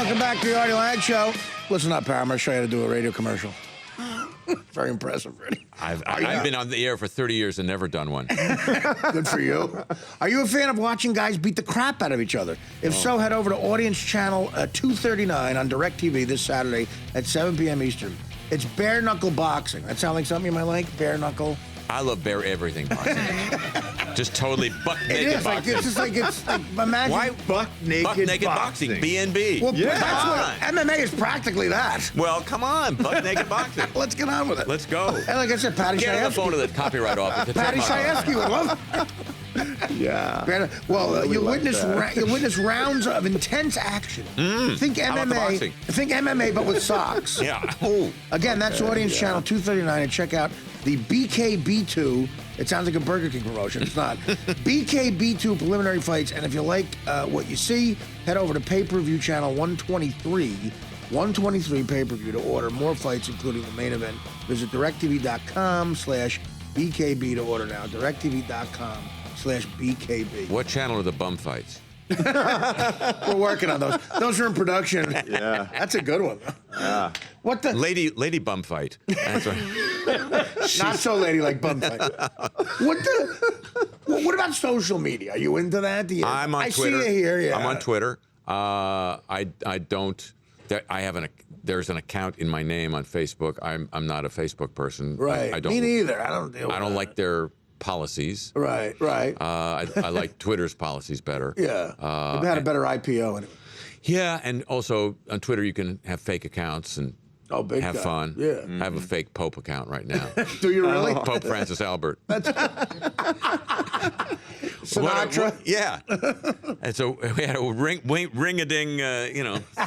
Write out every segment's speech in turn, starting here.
Welcome back to the Artie Lange Show. Listen up, Pam. I'm going to show you how to do a radio commercial. Very impressive, Freddie. I've been on the air for 30 years and never done one. Good for you. Are you a fan of watching guys beat the crap out of each other? If so, head over to Audience Channel 239 on DirecTV this Saturday at 7 p.m. Eastern. It's bare knuckle boxing. That sound like something you might like? Bare knuckle? I love bare everything boxing. Just totally buck naked boxing. It's like imagine. Why buck naked boxing? BNB. Well, that's what MMA is practically that. Well, come on, buck naked boxing. Let's get on with it. Let's go. And like I said, Patty Get on the phone to Chayefsky. the copyright office. Patty Chayefsky would love it. Yeah. Well, you'll like witness rounds of intense action. Think How about the MMA. boxing? Think MMA, but with socks. Yeah. Oh. Again, that's Audience Channel 239, and check out the BKB2. It sounds like a Burger King promotion. It's not. BKB2 preliminary fights, and if you like what you see, head over to pay-per-view channel 123. 123 pay-per-view to order more fights, including the main event. Visit directtv.com/BKB to order now. directtv.com/BKB. What channel are the bum fights? We're working on those. Those are in production. Yeah. That's a good one. Yeah. What the? Lady bum fight. That's right. Not so ladylike bum fight. What about social media? Are you into that? I'm on I Twitter. see you here. Yeah. I'm on Twitter. I don't. There's an account in my name on Facebook. I'm not a Facebook person. Right. I don't. Me neither. I don't deal with I don't that. like their policies. Right. I like Twitter's policies better. Yeah. We've had a better IPO anyway. Yeah, and also on Twitter you can have fake accounts and Big have guy. fun. Yeah. I have a fake Pope account right now. Do you really? Pope Francis Albert. Sinatra? Yeah. And so we had a ring-a-ding,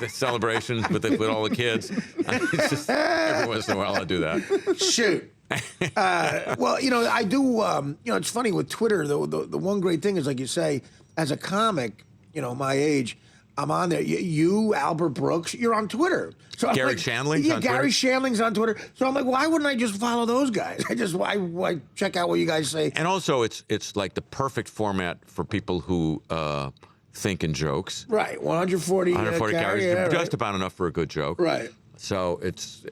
celebrations with all the kids. It's just, every once in a while I do that. Shoot. Well, I do. It's funny with Twitter. The one great thing is, like you say, as a comic, my age, I'm on there. You, Albert Brooks, you're on Twitter. So I'm Gary like, Shandling's yeah, on Gary Twitter? Shandling's on Twitter. So I'm like, why wouldn't I just follow those guys? Why check out what you guys say? And also, it's like the perfect format for people who think in jokes. Right, 140 characters, just about enough for a good joke. Right. So it's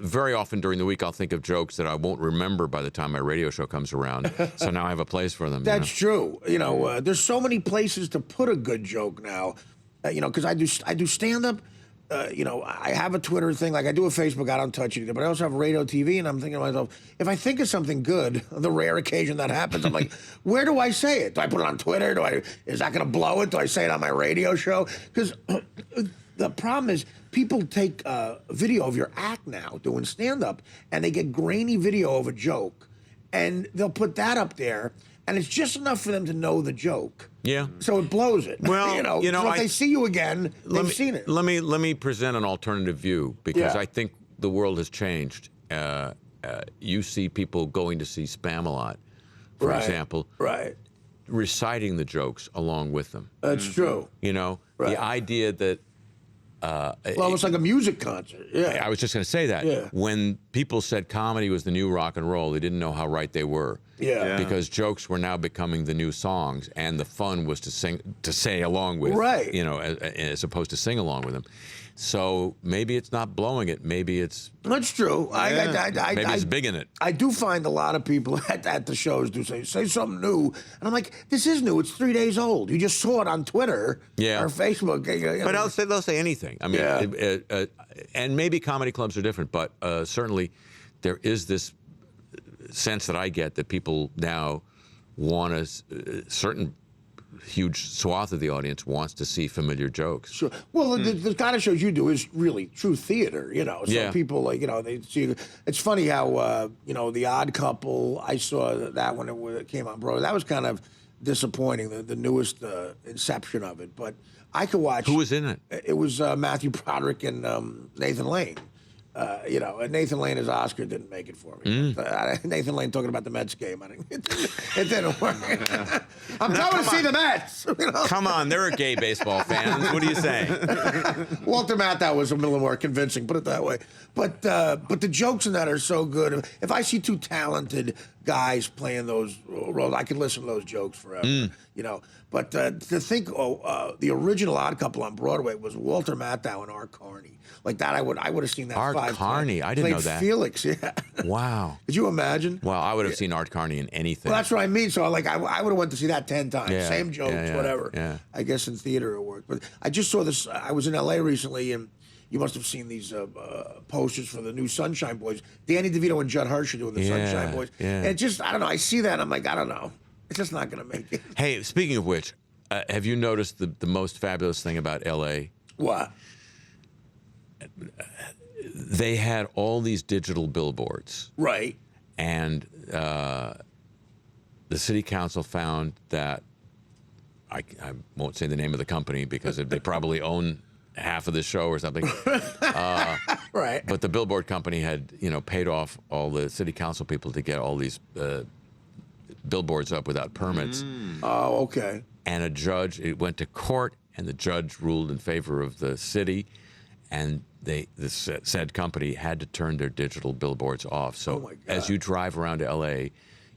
very often during the week I'll think of jokes that I won't remember by the time my radio show comes around. So now I have a place for them. That's true. There's so many places to put a good joke now. Because I do stand up. I have a Twitter thing, like I do a Facebook. I don't touch it, but I also have radio, TV, and I'm thinking to myself, if I think of something good, the rare occasion that happens, I'm like, where do I say it? Do I put it on Twitter? Is that going to blow it? Do I say it on my radio show? Because the problem is, people take a video of your act now doing stand-up, and they get grainy video of a joke, and they'll put that up there, and it's just enough for them to know the joke. Yeah. So it blows it. Well, so if they see you again, they've seen it. Let me present an alternative view, because Yeah. I think the world has changed. You see people going to see Spam a lot, for example, Right. reciting the jokes along with them. That's true. The idea that Almost like a music concert. Yeah. I was just going to say that. Yeah. When people said comedy was the new rock and roll, they didn't know how right they were. Yeah. Because jokes were now becoming the new songs, and the fun was to say along with. Right. As opposed to sing along with them. So maybe it's not blowing it. Maybe it's That's true. maybe it's big in it. I do find a lot of people at the shows do say something new. And I'm like, this is new. It's 3 days old. You just saw it on Twitter or Facebook. But they'll say anything. I mean, and maybe comedy clubs are different, but certainly there is this sense that I get that people now want a certain huge swath of the audience wants to see familiar jokes. Sure. Well, the kind of shows you do is really true theater, So people they see. It's funny how The Odd Couple. I saw that when it came on Broadway. That was kind of disappointing. The newest inception of it, but I could watch. Who was in it? It was Matthew Broderick and Nathan Lane. You know, and Nathan Lane's Oscar didn't make it for me. Nathan Lane talking about the Mets game, it didn't work. I'm going to see the Mets. You know? Come on, there are gay baseball fans. What are you saying? Walter Matthau was a little more convincing, put it that way. But the jokes in that are so good. If I see two talented guys playing those roles, I can listen to those jokes forever. You know. But to think, the original Odd Couple on Broadway was Walter Matthau and Art Carney. Like that, I would have seen that. Art 5 Carney, I didn't know that. Felix, yeah. Wow. Could you imagine? Well, I would have seen Art Carney in anything. Well, that's what I mean. So, like, I would have went to see that 10 times. Yeah, Same jokes, whatever. Yeah. I guess in theater it worked. But I just saw this. I was in L.A. recently, and you must have seen these posters for the new Sunshine Boys. Danny DeVito and Judd Hirsch are doing the Sunshine Boys. Yeah. And it just, I don't know. I see that, and I'm like, I don't know. It's just not going to make it. Hey, speaking of which, have you noticed the most fabulous thing about L.A.? What? They had all these digital billboards. Right. And the city council found that, I won't say the name of the company because they probably own half of the show or something. Right. But the billboard company had, paid off all the city council people to get all these billboards up without permits. Oh, okay. And it went to court, and the judge ruled in favor of the city, and the said company had to turn their digital billboards off. So as you drive around L.A.,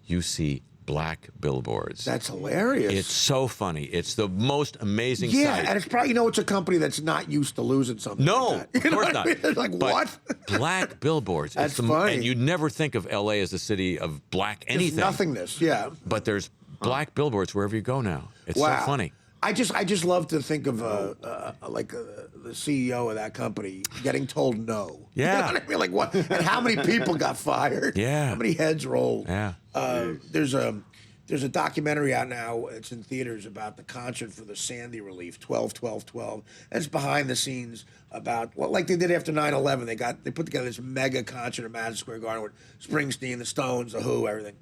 you see black billboards. That's hilarious. It's so funny. It's the most amazing sight. Yeah, and it's probably, it's a company that's not used to losing something. No, like that. of course not. I mean? Like, but what? Black billboards. That's funny. And you'd never think of L.A. as a city of black anything. Just nothingness, yeah. But there's black billboards wherever you go now. It's Wow. so funny. I just love to think of the CEO of that company getting told no. Yeah. You know what I mean? Like what? And how many people got fired? Yeah. How many heads rolled? Yeah. There's a documentary out now. It's in theaters about the concert for the Sandy relief, 12-12-12. And it's behind the scenes about like they did after 9/11. They put together this mega concert at Madison Square Garden with Springsteen, the Stones, the Who, everything.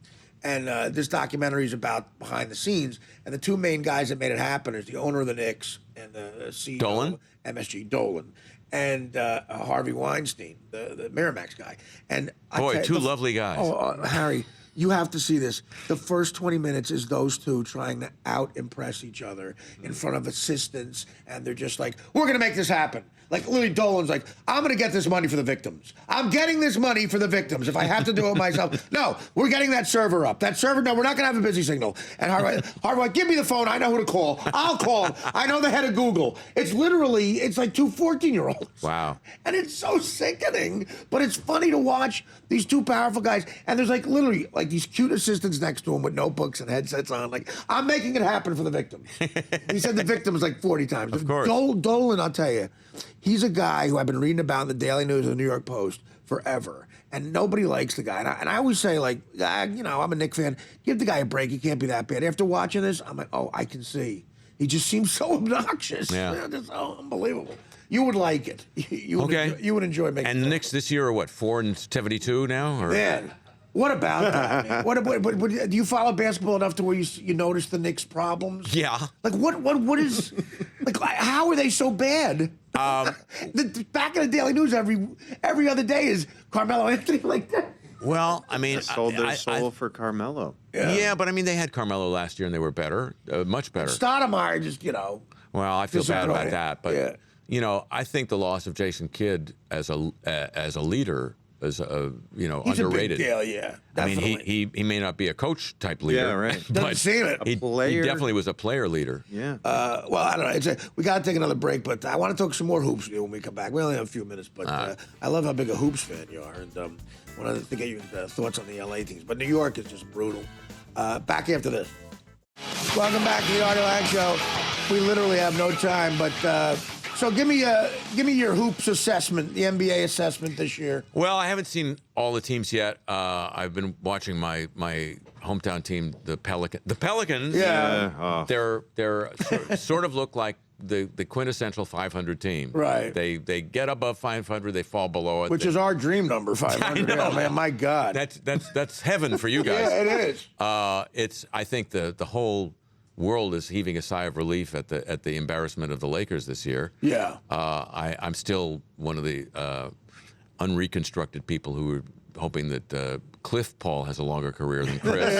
And this documentary is about behind the scenes. And the two main guys that made it happen is the owner of the Knicks and the CEO Dolan? MSG, Dolan, and Harvey Weinstein, the Miramax guy. And Boy, two lovely guys. Oh, Harry, you have to see this. The first 20 minutes is those two trying to out-impress each other in front of assistants, and they're just like, we're going to make this happen. Like, literally, Dolan's like, I'm going to get this money for the victims. I'm getting this money for the victims. If I have to do it myself. No, we're getting that server up. That server, no, we're not going to have a busy signal. And Harvey, give me the phone. I know who to call. I'll call him. I know the head of Google. It's like two 14-year-olds. Wow. And it's so sickening, but it's funny to watch these two powerful guys. And there's like literally like these cute assistants next to him with notebooks and headsets on. Like, I'm making it happen for the victims. He said the victims like 40 times. Of course. Dolan, I'll tell you, he's a guy who I've been reading about in the Daily News and the New York Post forever. And nobody likes the guy. And I always say, like, I'm a Knicks fan. Give the guy a break. He can't be that bad. After watching this, I'm like, oh, I can see. He just seems so obnoxious. Yeah. Just unbelievable. You would like it. You would enjoy making it. And the Knicks this year are what, 4-72 now? Or? Man, what about that? What do you follow basketball enough to where you notice the Knicks' problems? Yeah. Like what is like how are they so bad? Back in the Daily News every other day is Carmelo Anthony like that. Well, I mean, sold their soul for Carmelo. Yeah, but I mean, they had Carmelo last year and they were better, much better. Stoudemire just Well, I feel bad about that, but yeah. I think the loss of Jason Kidd as a leader is He's underrated. a big deal, yeah. Definitely. I mean, he may not be a coach type leader. Yeah, right. Doesn't But seem it. he definitely was a player leader. Yeah. Well, I don't know. We got to take another break, but I want to talk some more hoops with you when we come back. We only have a few minutes, but I love how big a hoops fan you are, and wanted to get your thoughts on the LA teams. But New York is just brutal. Back after this. Welcome back to the Artie Lange Show. We literally have no time, but so give me your hoops assessment, the NBA assessment this year. Well, I haven't seen all the teams yet. I've been watching my hometown team, the Pelicans. Yeah. They're sort of look like the quintessential 500 team. Right. They get above 500, they fall below it. Which is our dream number, 500. I know. Yeah, man, my God. That's heaven for you guys. Yeah, it is. I think the whole world is heaving a sigh of relief at the embarrassment of the Lakers this year. Yeah. I'm still one of the unreconstructed people who were hoping that Cliff Paul has a longer career than Chris.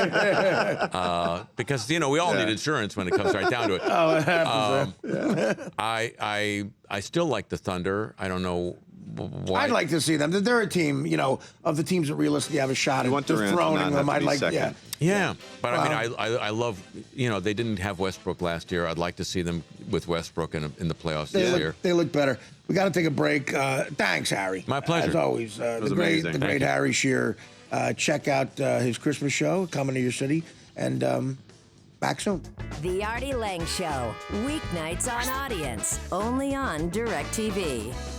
Because, we all need insurance when it comes right down to it. Oh, it happens. I still like the Thunder. I don't know why. I'd like to see them. They're a team, of the teams that realistically have a shot at dethroning them. I'd like, second. Yeah, but I love, they didn't have Westbrook last year. I'd like to see them with Westbrook in the playoffs this year. They look better. We got to take a break. Thanks, Harry. My pleasure. As always, the amazing. great Harry Shearer. Check out his Christmas show coming to your city, and back soon. The Artie Lange Show, weeknights on Audience, only on DirecTV.